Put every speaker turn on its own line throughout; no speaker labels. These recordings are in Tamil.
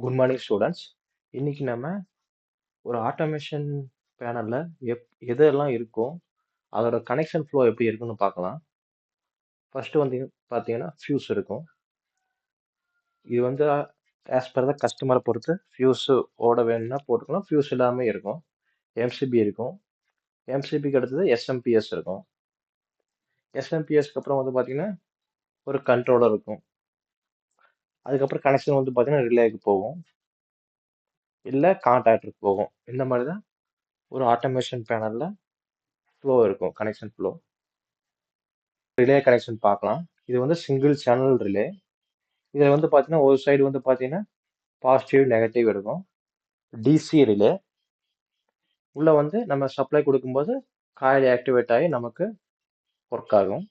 Good morning students. இன்னைக்கு நம்ம ஒரு ஆட்டோமேஷன் பேனல்ல எதெல்லாம் இருக்கும், அதோட கனெக்ஷன் ஃப்ளோ எப்படி இருக்குன்னு பார்க்கலாம். ஃபர்ஸ்ட் வந்து பார்த்தீங்கன்னா ஃபியூஸ் இருக்கும். இது வந்து ஆஸ் பர் த கஸ்டமரை பொறுத்து ஃபியூஸ் ஓட வேணும்னா போட்டுக்கலாம், ஃபியூஸ் எல்லாமே இருக்கும். எம்சிபி இருக்கும். எம்சிபிக்கு அடுத்தது எஸ்எம்பிஎஸ் இருக்கும். எஸ்எம்பிஎஸ்க்கு அப்புறம் வந்து பார்த்தீங்கன்னா ஒரு கண்ட்ரோலர் இருக்கும். அதுக்கப்புறம் கனெக்ஷன் வந்து பார்த்தீங்கன்னா ரிலேக்கு போகும், இல்லை கான்டாக்டருக்கு போகும். இந்த மாதிரி தான் ஒரு ஆட்டோமேஷன் பேனல்ல ஃப்ளோ இருக்கும், கனெக்ஷன் ஃப்ளோ. ரிலே கனெக்ஷன் பார்க்கலாம். இது வந்து சிங்கிள் சேனல் ரிலே. இதில் வந்து பார்த்தீங்கன்னா ஒரு சைடு வந்து பார்த்தீங்கன்னா பாசிட்டிவ் நெகட்டிவ் இருக்கும். டிசி ரிலே உள்ள வந்து நம்ம சப்ளை கொடுக்கும்போது காயில் ஆக்டிவேட் ஆகி நமக்கு ஒர்க் ஆகும்.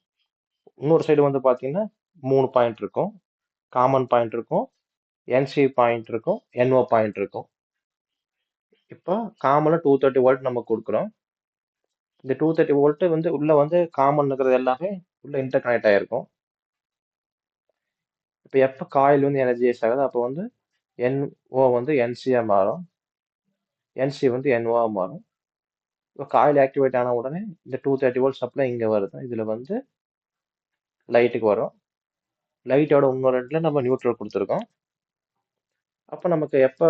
இன்னொரு சைடு வந்து பார்த்தீங்கன்னா 3 பாயிண்ட் இருக்கும். காமன் பாயிண்ட் இருக்கும், என்சி பாயிண்ட் இருக்கும், என்ஓ பாயிண்ட் இருக்கும். இப்போ காமனாக 230 வோல்ட் நம்ம கொடுக்குறோம். இந்த 230 வோல்ட் வந்து உள்ள வந்து காமன் இருக்கிறது எல்லாமே உள்ள இன்டர் கனெக்ட் ஆகிருக்கும். இப்போ எப்போ காயில் வந்து எனர்ஜைஸ் ஆகுது அப்போ வந்து என்ஓ வந்து என்சியா மாறும், என்சி வந்து என்ஓவா மாறும். இப்போ காயில் ஆக்டிவேட் ஆன உடனே இந்த 230 வோல்ட் சப்ளை இங்கே வருது. இதில் வந்து லைட்டுக்கு வரும். லைட்டோட இன்னொரு இடத்துல நம்ம நியூட்ரல் கொடுத்துருக்கோம். அப்போ நமக்கு எப்போ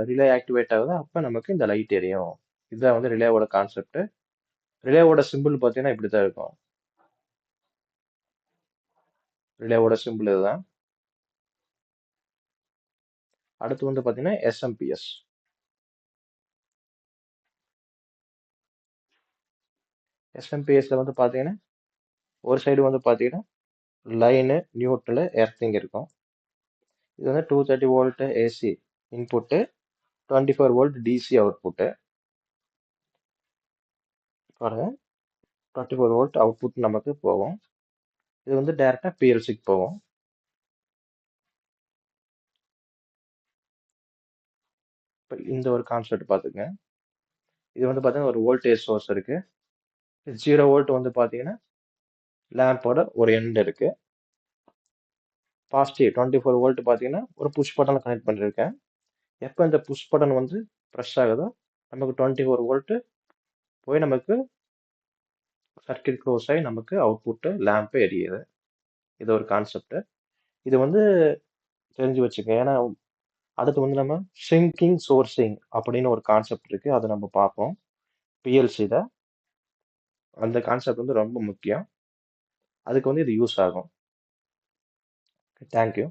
ரிலே ஆக்டிவேட் ஆகுதோ அப்போ நமக்கு இந்த லைட் எரியும். இதுதான் வந்து ரிலேவோட கான்செப்ட். ரிலேவோட சிம்பிள் பார்த்தீங்கன்னா இப்படி தான் இருக்கும். ரிலேவோட சிம்பிள் இதுதான். அடுத்து வந்து பார்த்தீங்கன்னா எஸ்எம்பிஎஸ். எஸ்எம்பிஎஸ்ல வந்து பார்த்தீங்கன்னா ஒரு சைடு வந்து பார்த்தீங்கன்னா லைனு, நியூட்ரல், எர்த்திங் இருக்கும். இது வந்து 230 volt AC input, 24 volt DC output. பாருங்க, 24 வோல்ட் அவுட்புட் நமக்கு போகும். இது வந்து டைரக்டா பிஎல்சிக்கு போகும். இப்போ இந்த ஒரு கான்செப்ட் பார்த்துங்க. இது வந்து பார்த்தீங்கன்னா ஒரு வோல்டேஜ் சோர்ஸ் இருக்கு. 0 வோல்ட் வந்து பார்த்தீங்கன்னா லேம்போட ஒரு எண்ட் இருக்கு. பாசிட்டிவ் 24 வோல்ட் பார்த்தீங்கன்னா ஒரு புஷ் பட்டனை கனெக்ட் பண்ணியிருக்கேன். எப்போ இந்த புஷ் பட்டன் வந்து ப்ரெஸ் ஆகுதோ நமக்கு 24 வோல்ட் போய் நமக்கு சர்க்கியூட் க்ளோஸ் ஆகி நமக்கு அவுட்புட்டு லேம்பு எரியுது. இது ஒரு கான்செப்ட். இது வந்து தெரிஞ்சு வச்சுக்க. ஏன்னா அடுத்து வந்து நம்ம சிங்கிங் சோர்சிங் அப்படின்னு ஒரு கான்செப்ட் இருக்கு, அதை நம்ம பார்ப்போம் பிஎல்சியில். அந்த கான்செப்ட் வந்து ரொம்ப முக்கியம். அதுக்கு வந்து இது யூஸ் ஆகும். தேங்க்யூ.